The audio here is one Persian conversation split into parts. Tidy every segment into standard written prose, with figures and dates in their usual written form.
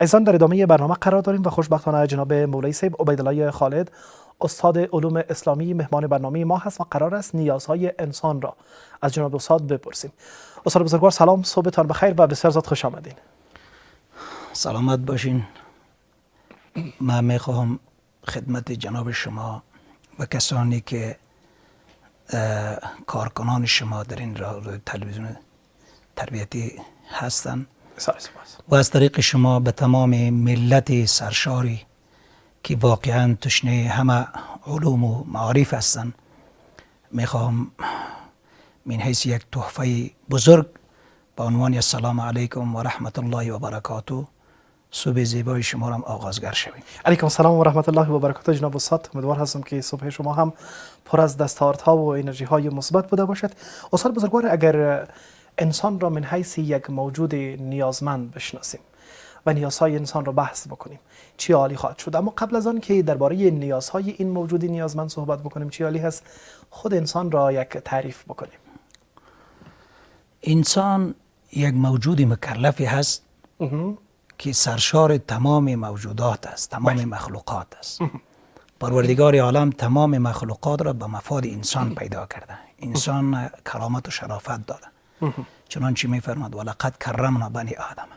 عزیزان در ادامه برنامه قرار داریم و خوشبختانه جناب مولوی صاحب عبیدالله خالد استاد علوم اسلامی مهمان برنامه ما هست و قرار است نیازهای انسان را از جناب استاد بپرسیم. استاد بزرگوار سلام، صبحتان بخیر و بسیار زود خوش آمدین. سلامت باشین. من میخواهم خدمت جناب شما و کسانی که کارکنان شما در این رادیو تلویزیون تربیتی هستند و از طریق شما به تمام ملت سرشاری که واقعا تشنه همه علوم و معارف هستند میخواهم من حیث یک تحفه بزرگ با عنوان السلام علیکم و رحمت الله و برکاته صبح زیبای شما را آغازگر شویم. علیکم السلام و رحمت الله و برکاته جناب استاد. امیدوار هستم که صبح شما هم پر از دستاوردها و انرژی های مثبت بوده باشد. استاد بزرگوار، اگر انسان را من حیث یک موجود نیازمند بشناسیم و نیازهای انسان را بحث بکنیم چی عالی خواهد شد. اما قبل از آن که درباره نیازهای این موجود نیازمند صحبت بکنیم چی عالی هست خود انسان را یک تعریف بکنیم. انسان یک موجود مکلفی هست که سرشار تمام موجودات است، تمام مخلوقات است. پروردگار عالم تمام مخلوقات را به مفاد انسان پیدا کرده. انسان کرامت و شرافت داده. چنانچه می‌فرماد ولقد کرمنا بنی آدم.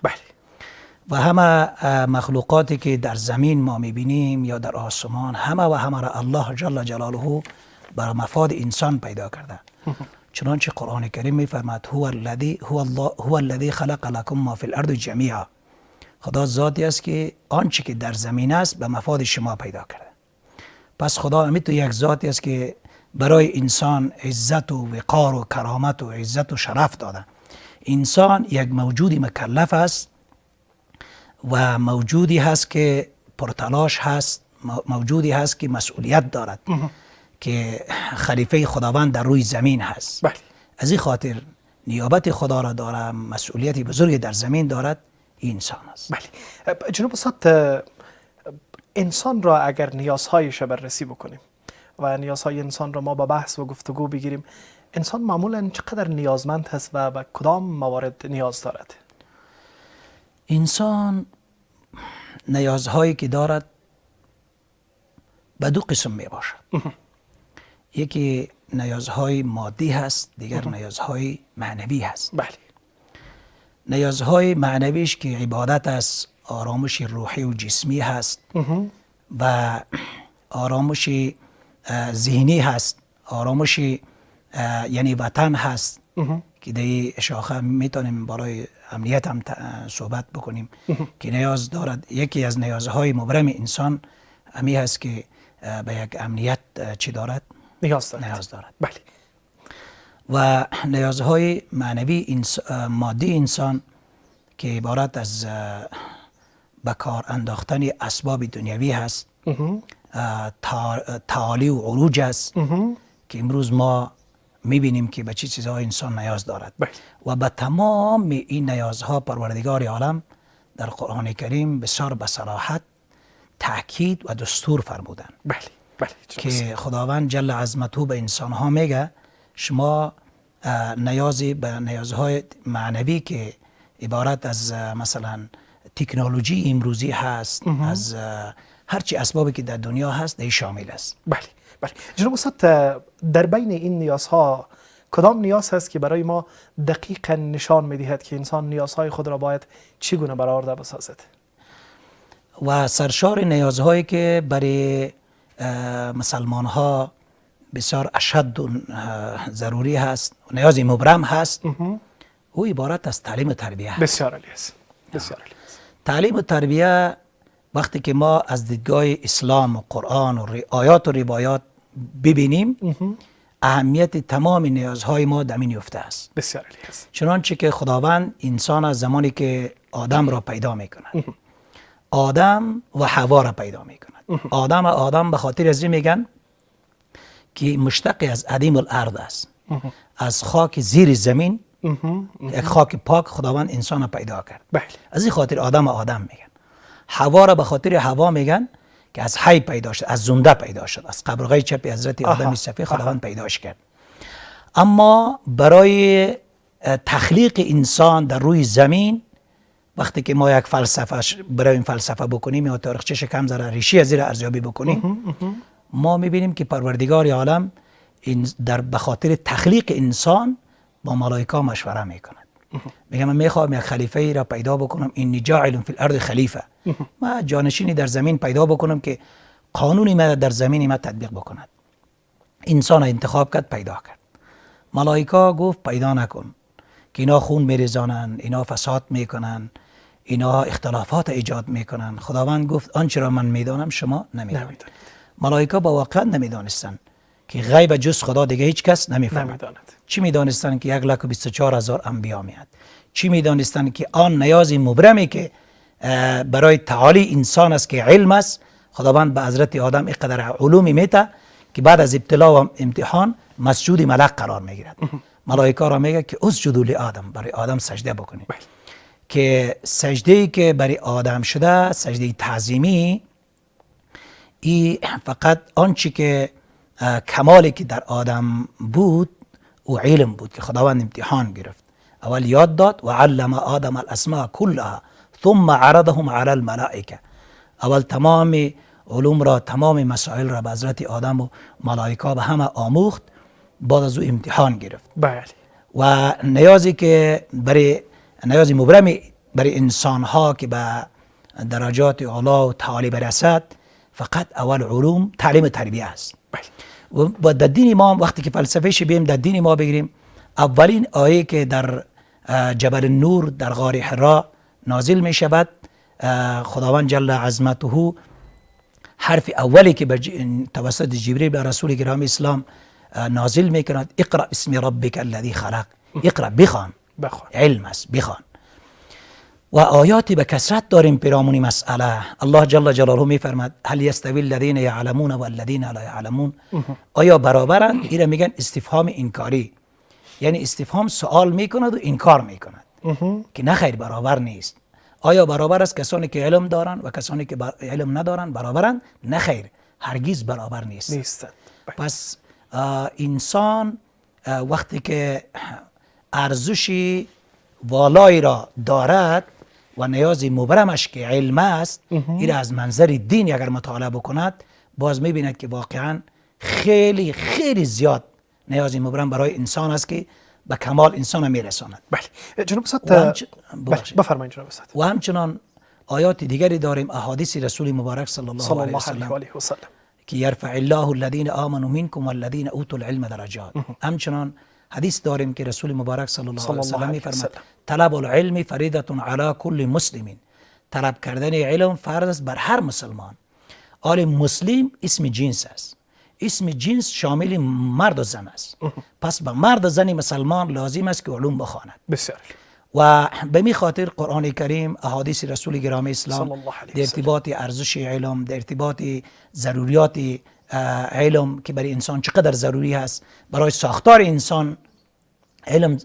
و همه مخلوقاتی که در زمین ما می‌بینیم یا در آسمان همه را الله جل جلاله بر مفاد انسان پیدا کرده. چنانچه قرآن کریم می‌فرماد هو الذی خلق لكم ما فی الارض جمیعا. خدا ذاتی است که آنچه که در زمین است به مفاد شما پیدا کرده. پس خدا امیتو یک ذاتی است که برای انسان عزت و وقار و کرامت و عزت و شرف داده. انسان یک موجودی مکلف است و موجودی هست که پرتلاش هست، موجودی هست که مسئولیت دارد که خلیفه خداوند در روی زمین هست. از این خاطر نیابت خدا را داره، مسئولیتی بزرگی در زمین دارد، این انسان است. جناب استاد، انسان را اگر نیازهایش بررسی بکنیم و نیازهای انسان را ما به بحث و گفتگو بگیریم، انسان معمولا چقدر نیازمند هست و به کدام موارد نیاز دارد؟ انسان نیازهایی که دارد به دو قسم می باشد. یکی نیازهای مادی هست، دیگر نیازهای معنوی هست. نیازهای معنویش که عبادت است، آرامش روحی و جسمی هست و آرامش ذهنی هست، آرامش یعنی وطن هست که در شاخه میتونیم برای امنیت هم صحبت بکنیم که نیاز دارد. یکی از نیازهای مبرم انسان همی هست که به یک امنیت چی دارد؟ نیاز دارد. و نیازهای معنوی مادی انسان که عبارت از به کار انداختن اسباب دنیوی هست، تعالی و عروج است که امروز ما میبینیم که به چه چیزهای انسان نیاز دارد. و به تمام این نیازها پروردگار عالم در قرآن کریم بسیار به صراحت تأکید و دستور فرمودن که خداوند جل عظمته به انسانها میگه شما نیازی به نیازهای معنوی که عبارت از مثلا تکنولوژی امروزی هست، از هرچی اسبابی که در دنیا هست در شامل است. جناب استاد، در بین این نیازها کدام نیاز هست که برای ما دقیقاً نشان میدهد که انسان نیازهای خود را باید چگونه برآورده بسازد؟ و سرشار نیازهایی که برای مسلمان ها بسیار اشد و ضروری هست، نیاز مبرم هست، او عبارت از تعلیم و تربیه. بسیار عالی است. تعلیم و تربیه وقتی که ما از دیدگاه اسلام و قرآن و آیات و روایات ببینیم، اهمیت تمام نیازهای ما در این نکته است. بسیار عالی است. چنانچه که خداوند انسان از زمانی که آدم را پیدا میکند، آدم و حوا را پیدا میکند. آدم به خاطر از این میگن که مشتق از عدیم الارض است، از خاک زیر زمین، یک خاک پاک خداوند انسان را پیدا کرد. از این خاطر آدم میگن. حوا را به خاطر حوا میگن که از حی پیدا شد، از زنده پیدا شد، از قبرغه چپ حضرت آدم صفی خداوند پیداش کرد. اما برای تخلیق انسان در روی زمین وقتی که ما یک فلسفه برای این فلسفه بکنیم یا تاریخچه شکم ذره ریشی از زیر ارزیابی بکنیم، ما میبینیم که پروردگار عالم در بخاطر تخلیق انسان با ملائکه مشوره میکند. میگم من میخوام یک خلیفه ای را پیدا بکنم، اینی جاعل فی الارض خلیفه، ما جانشینی در زمین پیدا بکنم که قانونی ما در زمین ما تطبیق بکند. انسان انتخاب کرد، پیدا کرد. ملائکه گفت پیدا نکن که اینا خون میریزانن، اینا فساد میکنن، اینا اختلافات ایجاد میکنن. خداوند گفت آنچه را من میدانم شما نمیدانید. ملائکه با واقعا نمیدانستند که غیب جز خدا دیگه هیچ کس نمیفهمد. چی میدانستند که 1,24,000 انبیا میاد؟ چی میدانستند که آن نیاز مبرمی که برای تعالی انسان است که علم است، خداوند به حضرت آدم اینقدر علومی میته که بعد از ابتلا و امتحان مسجود ملک قرار میگیرد. ملائکه را میگه که اسجدوا لآدم، برای آدم سجده بکنید. که سجده‌ای که برای آدم شده، سجده تعظیمی، ای فقط آنچه که کمالی که در آدم بود او علم بود که خداوند امتحان گرفت. اول یاد داد و علم آدم الاسماء کلها ثم عرضهم علی الملائکه. اول تمام علوم را، تمام مسائل را به حضرت آدم و ملائکه به همه آموخت، بعد از او امتحان گرفت. بله. و نیازی که نیازی مبرمی برای انسان ها که به درجات اعلا و تعالی برسد، فقط اول علوم، تعلیم و تربیه است. و در دین ما وقتی که فلسفه شبیم در دین ما بگیریم، اولین آیه که در جبل نور در غار حرا نازل می شود، خداوند جل عظمته حرف اولی که توسط جبریل به رسول گرامی اسلام نازل می کند، اقرأ بسم ربک الذی خلق. اقرأ، بخوان، علم است، بخوان. و آیاتی به کثرت داریم پیرامون مسئله. الله جل جلاله می فرماد هل یستوی الذین یعلمون و الذین لا یعلمون، آیا برابرند؟ این میگن استفهام انکاری، یعنی استفهام سوال میکند و انکار میکند که نه خیر، برابر نیست. آیا برابر است کسانی که علم دارند و کسانی که علم ندارند برابرند؟ نه خیر، هرگز برابر نیست. پس انسان وقتی که ارزشی والایی را دارد و نیازی مبرمش که علم است، این از منظر دین اگر مطالعه بکند، باز میبیند که واقعا خیلی خیلی زیاد نیازی مبرم برای انسان است که به کمال انسان را میرساند. بله جناب استاد، بفرمایید جناب استاد. و همچنان آیات دیگری داریم، احادیث رسول مبارک صلی الله علیه و سلم که یرفع الله الذین آمنوا منکم والذین اوتوا العلم درجات. همچنان حدیث داریم که رسول مبارک صلی الله علیه و سلم میفرماد طلب العلم فریضة علی کل مسلم، طلب کردن علم فرض است بر هر مسلمان. آل مسلم اسم جنس است، اسم جنس شامل مرد و زن است. پس به مرد و زن مسلمان لازم است که علوم بخواند. بسیار. و به می خاطر قرآن کریم، احادیث رسول گرامی اسلام در ارتباط ارزش علم، در ارتباط ضروریات علم که برای انسان چقدر ضروری است، برای ساختار انسان علم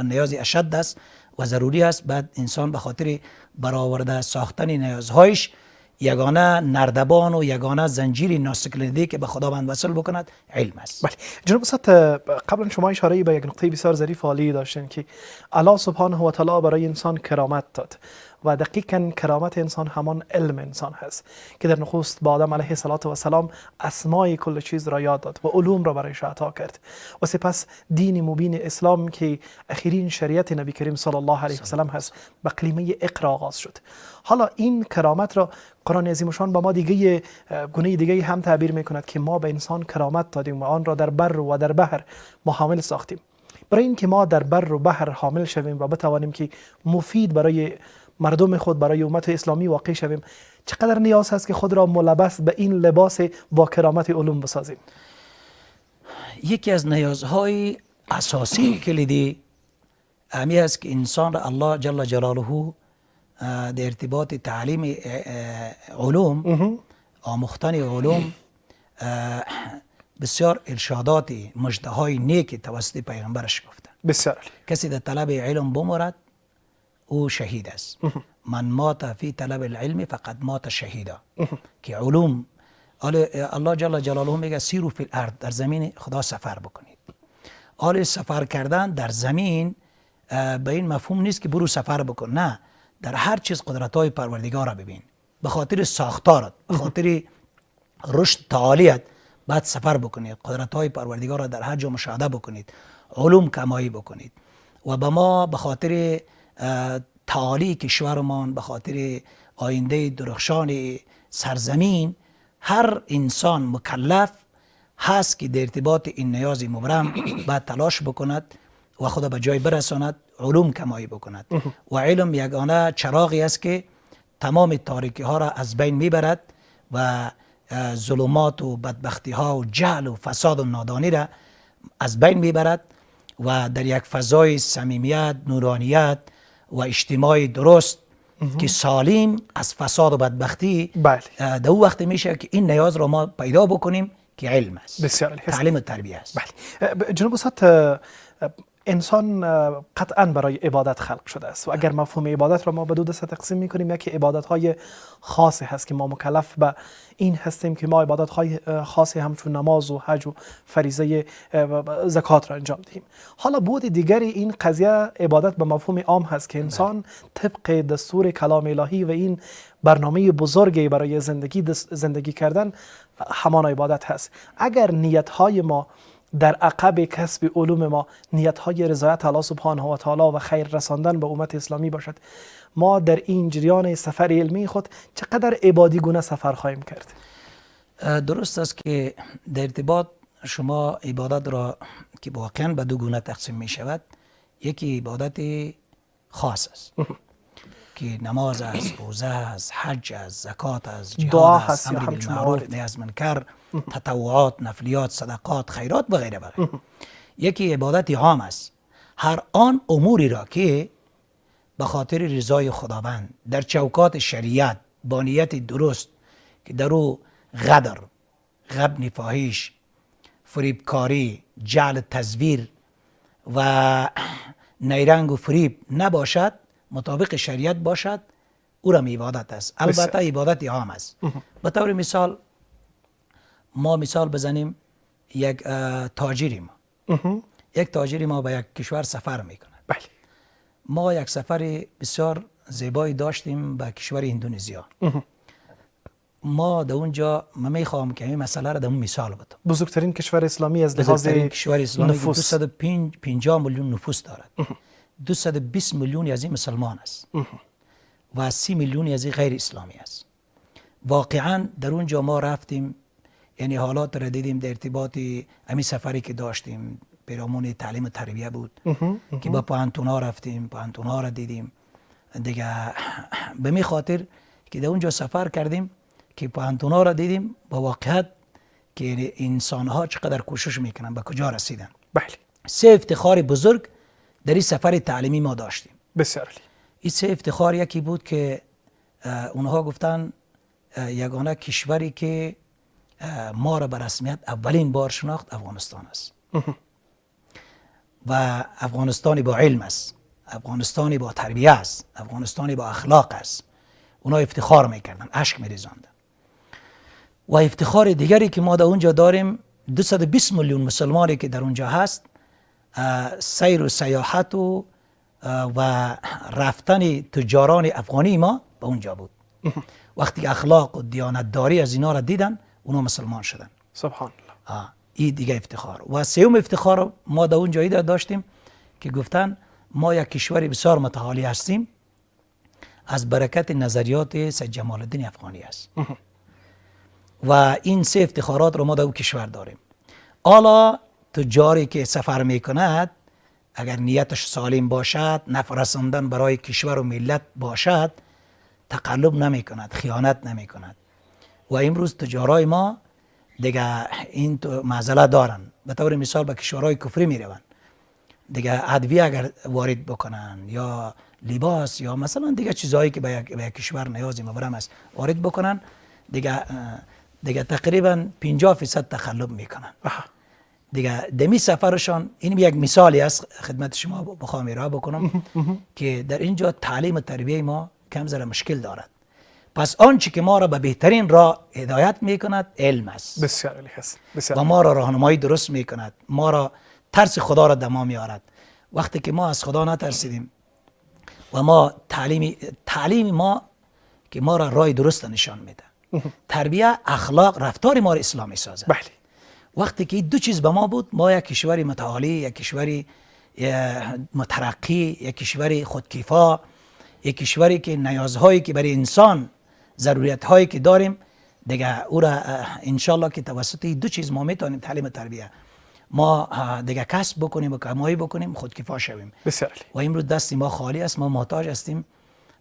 نیازی اشد است و ضروری است. بعد انسان به خاطر برآورده ساختن نیازهایش یگانه نردبان و یگانه زنجیر ناسکلنده که به خداوند وصل بکند علم است. بله جناب استاد، قبلا شما اشاره به یک نقطه بسیار ظریف و عالی داشتین که الله سبحانه و تعالی برای انسان کرامت داد و دقیقاً کرامت انسان همان علم انسان هست که در نخست با آدم علیه السلام اسمای کل چیز را یاد داد و علوم را برایش عطا کرد و سپس دین مبین اسلام که اخرین شریعت نبی کریم صلی الله علیه و سلم هست به کلمه اقرا آغاز شد. حالا این کرامت را قرآن عظیم شان با ما دیگه گونه دیگه هم تعبیر میکند که ما به انسان کرامت دادیم و آن را در بر و در بحر ما حامل ساختیم. برای اینکه ما در بر و بحر حامل شویم و بتوانیم که مفید برای مردم خود، برای امت اسلامی واقع شویم، چقدر نیاز هست که خود را ملبس به این لباس با کرامت علوم بسازیم؟ یکی از نیازهای اساسی کلیدی امی است که انسان را الله جل جلاله در ارتباط تعلیم علوم، آموختن علوم، بسیار ارشادات مژده های نیک توسط پیغمبرش گفته. بسیار. کسی در طلب علم بمرد او شهید است. من مات فی طلب العلم فقد مات شهیدا. که علوم الله جل جلاله میگه سیرو فی الارض، در زمین خدا سفر بکنید. سفر کردن در زمین به این مفهوم نیست که برو سفر بکن، نه، در هر چیز قدرت‌های پروردگار را ببین، به خاطر ساختارت، به خاطر رشد تعالیت باید سفر بکنید، قدرت‌های پروردگار را در هر جا مشاهده بکنید، علوم کمایی بکنید و به ما به خاطر تعالی کشورمان، به خاطر آینده درخشان سرزمین، هر انسان مکلف هست که در ارتباط این نیاز مبرم باید تلاش بکند و خود به جای برساند، علوم کمایی بکند و علم یگانه چراغی است که تمام تاریکی ها را از بین میبرد و ظلمات و بدبختی ها و جهل و فساد و نادانی را از بین میبرد و در یک فضای صمیمیت، نورانیت و اجتماعی درست که سالم از فساد و بدبختی، در او وقت میشه که این نیاز را ما پیدا بکنیم که علم است، بسیار تعلیم و تربیه است. بله. جناب استاد، انسان قطعا برای عبادت خلق شده است و اگر مفهوم عبادت را ما به دو دسته تقسیم میکنیم، یکی عبادت های خاصی هست که ما مکلف به این هستیم که ما عبادت های خاصی همچون نماز و حج و فریضه زکات را انجام دهیم. حالا بود دیگری این قضیه عبادت به مفهوم عام هست که انسان طبق دستور کلام الهی و این برنامه بزرگی برای زندگی کردن همان عبادت هست. اگر نیت های ما در عقب کسب علوم ما نیت های رضایت الله سبحانه و تعالی و خیر رساندن به امت اسلامی باشد، ما در این جریان سفر علمی خود چقدر عبادی گونه سفر خواهیم کرد؟ درست است که در ارتباط شما عبادت را که واقعا به دو گونه تقسیم می شود، یکی عبادت خاص است که نماز است، روزه است، حج است، زکات است، جهاد است، امر بالمعروف نهی از منکر، تطوعات، نفلیات، صدقات، خیرات و غیره و غیره. یکی عبادت عام است، هر آن اموری را که به خاطر رضای خداوند در چوکات شریعت با نیت درست که در او غدر، غبن فاحش، فریبکاری، جعل تزویر و نیرنگ و فریب نباشد، مطابق شریعت باشد، او را عبادت است. البته عبادت عام است. به طور مثال ما مثال بزنیم، یک تاجری ما به یک کشور سفر میکنه. بله. ما یک سفر بسیار زیبایی داشتیم به کشور اندونزیا. ما در اونجا میخوام که این مسئله را در اون مثال بدم. بزرگترین کشور اسلامی از لحاظ کشور اسلامی نفوس 250 میلیون نفوس دارد. 220 میلیون از این مسلمان است و 30 میلیون از این غیر اسلامی است. واقعا در اونجا ما رفتیم، یعنی حالات را دیدیم در ارتباط همین سفری که داشتیم، پیرامون تعلیم و تربیه بود که با پانتونا رفتیم، پانتونا را دیدیم دیگه، به می خاطر که در اونجا سفر کردیم که پانتونا را دیدیم با واقعیت که انسان ها چقدر کوشش میکنن به کجا رسیدن. بله. 3 افتخار بزرگ در این سفر تعلیمی ما داشتیم. بسیار عالی. این 3 افتخار یکی بود که اونها گفتن یگانه کشوری که ما را به رسمیت اولین بار شناخت افغانستان است و افغانستانی با علم است، افغانستانی با تربیه است، افغانستانی با اخلاق است. اونا افتخار میکردن، اشک میریزاندن. و افتخار دیگری که ما در اونجا داریم، 220 میلیون مسلمانی که در اونجا هست، سیر و سیاحت و رفتن تجاران افغانی ما به اونجا بود. وقتی اخلاق و دیانتداری از اینا را دیدن، اونا مسلمان شدن. سبحان الله. این دیگه افتخار. و سوم افتخار ما در اونجا داشتیم که گفتن ما یک کشور بسیار متعالی هستیم از برکت نظریات سید جمال الدین افغانی است. و این 3 افتخارات رو ما در اون کشور داریم. حالا تجاری که سفر میکند اگر نیتش سالم باشد، نفع رساندن برای کشور و ملت باشد، تقلب نمی کند، خیانت نمی کند. و امروز تجارای ما دیگه این معضله دارن. به طور مثال به کشورهای کفری می روند دیگه، ادویه اگر وارد بکنن یا لباس یا مثلا دیگه چیزهایی که به یک کشور نیازی مبرم است وارد بکنن، دیگه تقریبا 50% تقلب میکنن. دیگه دمی سفرشان، این یک مثالی است خدمت شما بخوام ارائه بکنم که در اینجا تعلیم و تربیه ما کم ذره مشکل دارد. پس آنچه که ما را به بهترین راه هدایت میکند علم است. بسیار عالی است. و ما را راهنمایی درست میکند، ما را ترس خدا را در ما میارد. وقتی که ما از خدا نترسیدیم، و ما تعلیم ما که ما را راه درست نشان میده. تربیه، اخلاق، رفتار ما را اسلامی سازه. بله. وقتی که دو چیز به ما بود، ما یک کشوری متعالی، یک کشوری مترقی، یک کشوری خودکفا، یک کشوری که نیازهایی که برای انسان، ضرورتهایی که داریم دیگه او را انشالله که توسط دو چیز ما میتونیم تعلیم تربیه ما دیگه کسب بکنیم و کمایی بکنیم، خودکفا شویم. بسیار. و امروز دست ما خالی است، ما محتاج هستیم،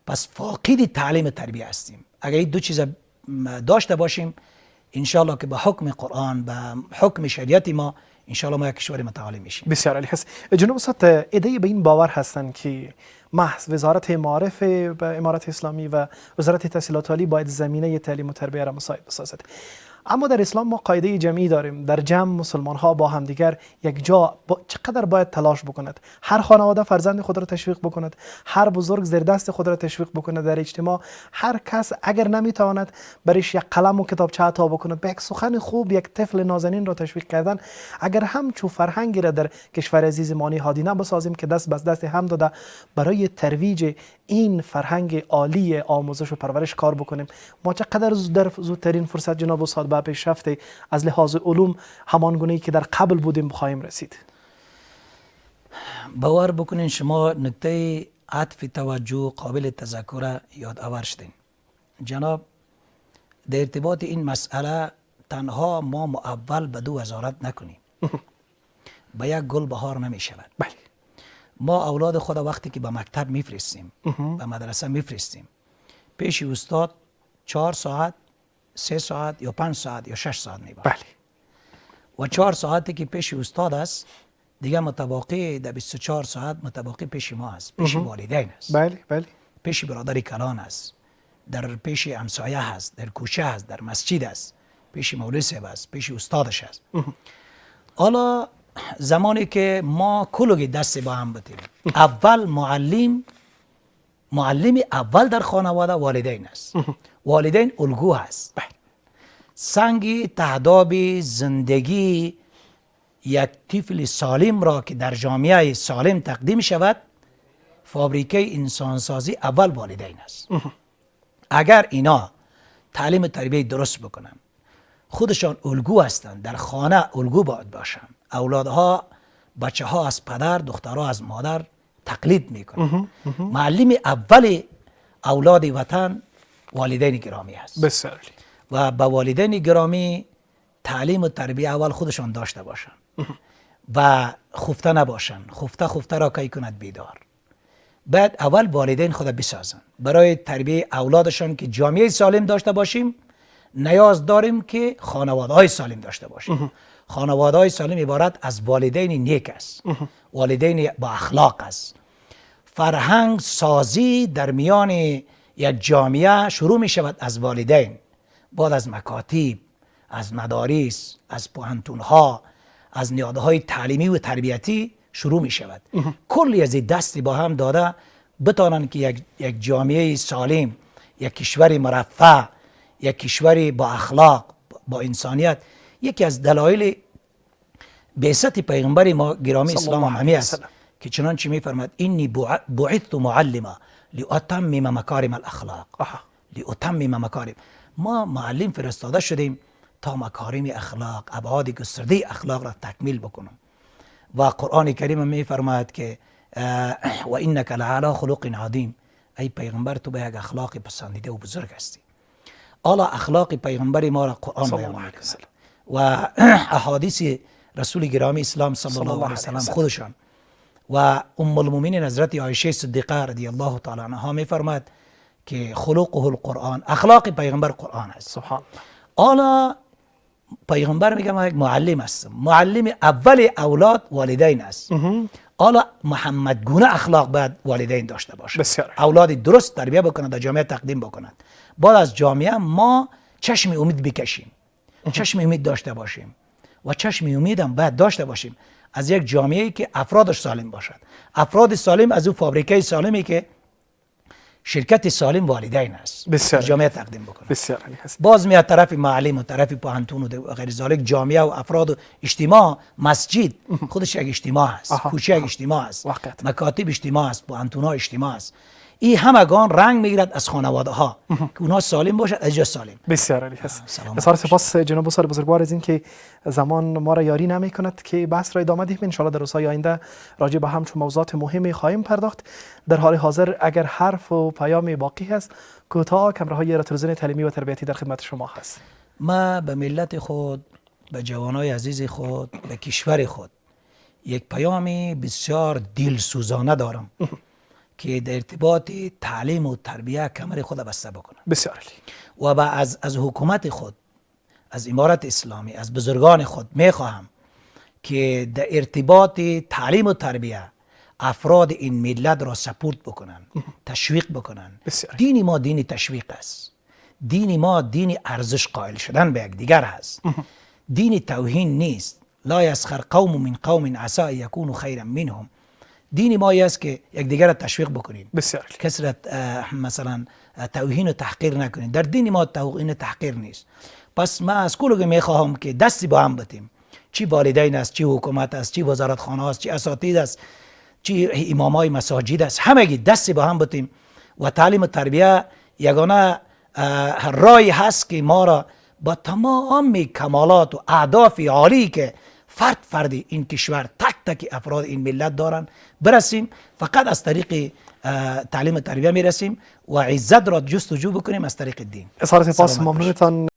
پس فاقد تعلیم تربیه هستیم. اگر این دو چیز داشته باشیم انشالله که به حکم قرآن، به حکم شریعت ما، انشالله ما یک کشور متعالی میشیم. بسیار عالی هست. جناب استاد، ایده به این باور هستند که محض وزارت معارف به امارت اسلامی و وزارت تحصیلات عالی باید زمینه تعلیم و تربیه را مساعد بسازد. اما در اسلام ما قاعده جمعی داریم، در جمع مسلمان ها با همدیگر یک جا چقدر باید تلاش بکند، هر خانواده فرزند خود را تشویق بکند، هر بزرگ زیر دست خود را تشویق بکند، در اجتماع هر کس اگر نمیتواند برش یک قلم و کتابچه عطا بکند، به یک سخن خوب یک طفل نازنین را تشویق کردن، اگر همچو فرهنگی را در کشور عزیز ما نهادی بسازیم که دست بس دست هم داده برای ترویج این فرهنگ عالی آموزش و پرورش کار بکنیم، ما چقدر در زودترین فرصت جناب استاد به پیشرفت از لحاظ علوم همان گونه‌ای که در قبل بودیم بخواهیم رسید. باور بکنین شما نکته عطف توجه قابل تذکر یاد آور شدین. جناب در ارتباط این مسئله تنها ما اول به دو وزارت نکنیم به یک گل بهار نمی شود. بله. ما اولاد خود وقتی که به مکتب میفرستیم، به مدرسه میفرستیم، پیش استاد 4 ساعت، 3 ساعت یا 5 ساعت یا 6 ساعت میباشد. بله. و 4 ساعتی که پیش استاد است دیگه متباقی در 24 ساعت متباقی پیش ما است، پیش والدین است. بله بله. پیش برادر کلان است، در پیش همسایه است، در کوچه است، در مسجد است، پیش مولوی صاحب است، پیش استادش است. حالا زمانی که ما کلوگی دست با هم بتیم، اول معلم اول در خانواده والدین است. والدین الگو است. سنگ تهداب زندگی یک طفل سالم را که در جامعه سالم تقدیم شود، فابریکه انسانسازی اول والدین است. اگر اینا تعلیم تربیه درست بکنن، خودشان الگو هستند، در خانه الگو باید باشن، اولادها، بچه ها از پدر، دخترها از مادر تقلید میکنن. معلم اول اولاد وطن والدین گرامی است. بسیار. و با والدین گرامی تعلیم و تربیه اول خودشان داشته باشن و خفته نباشن. خفته را کی کند بیدار. بعد اول والدین خود بسازن برای تربیه اولادشان که جامعه سالم داشته باشیم. نیاز داریم که خانواده های سالم داشته باشیم. خانواده های سالم عبارت از والدین نیک است، والدین با اخلاق است. فرهنگ سازی در میان یک جامعه شروع می شود از والدین، بعد از مکاتب، از مدارس، از پوهنتونها، از نهادهای تعلیمی و تربیتی شروع می شود. کلی از دستی با هم داده بتانند که یک جامعه سالم، یک کشور مرفه، یک کشور با اخلاق، با انسانیت. یکی از دلایل بعثت پیغمبر ما گرامی اسلام همی است که چنانچه می فرماید اینی بعثت معلما لاتمم مکارم الاخلاق. لاتمم مکارم، ما معلم فرستاده شدیم تا مکارم اخلاق، ابعاد گسترده اخلاق را تکمیل بکنیم. و قرآن کریم می فرماید که و انک لعلی خلق عظیم، ای پیغمبر تو به یک اخلاق پسندیده و بزرگ هستی. حالا اخلاق پیغمبر ما را قرآن بیان می‌کند و احادیث رسول گرامی اسلام صلی الله علیه و سلم خودشان. و ام المؤمنین حضرت عایشه صدیقه رضی الله تعالی عنها می‌فرماید که خلقه القرآن، اخلاق پیغمبر قرآن است. سبحان الله. حالا پیغمبر میگه ما یک معلم هستم، معلم اول اولاد والدین است. حالا محمد گونه اخلاق باید والدین داشته باشه. بسیار. اولاد درست تربیه بکنند، در جامعه تقدیم بکنند. بعد از جامعه ما چشم امید بکشیم، چشم امید داشته باشیم و چشم امید هم باید داشته باشیم از یک جامعه‌ای که افرادش سالم باشد. افراد سالم از اون فابریکه سالمی که شرکت سالم والدین است. بسیار. جامعه تقدیم بکنه. بسیار. باز میاد طرف معلم و طرف پوهنتون و غیر ذالک، جامعه و افراد و اجتماع، مسجد خودش یک اجتماع است، کوچه یک اجتماع است، مکاتب اجتماع است، پوهنتون‌ها اجتماع است. این همگان رنگ میگیرد از خانواده ها که اونها سالم باشد، از جا سالم. بسیار عالی هست. سلام بسیار سپاس جناب استاد بزرگوار از این که زمان ما را یاری نمی کند که بحث را ادامه دهیم. ان شاء الله در روزهای آینده راجع به همچون موضوعات مهمی خواهیم پرداخت. در حال حاضر اگر حرف و پیام باقی هست کوتاه کامراهای تلویزیون تعلیمی و تربیتی در خدمت شما هست. ما به ملت خود، به جوانای عزیز خود، به کشور خود یک پیامی بسیار دلسوزانه دارم که در ارتباط تعلیم و تربیه کمر خود بسته بکنم. بسیار عالی. و از حکومت خود، از امارت اسلامی، از بزرگان خود میخواهم که در ارتباط تعلیم و تربیه افراد این ملت را سپورت بکنن، تشویق بکنن. دین ما دین تشویق است. دین ما دین ارزش قائل شدن به یک دیگر هست. دین توهین نیست. لا یسخر قوم من قوم عسى ان یکونوا خیرا منهم. دین ما است که یک دیگر را تشویق بکنید. بسیار کسی مثلا توهین و تحقیر نکنید. در دین ما توهین و تحقیر نیست. پس ما از کل میخواهم که دستی با هم بتیم. چی والدین است، چی حکومت است، چی وزارت خانه است، چی اساتید است، چی امامای مساجد است، همگی دستی با هم بتیم و تعلیم و تربیه یگانه رای هست که ما را با تمام کمالات و اهداف عالی که فرد این کشور تک افراد این ملت دارن برسیم. فقط از طریق تعلیم و تربیه میرسیم و عزت را جستجو بکنیم از طریق دین. اظهار سپاس، ممنونتان.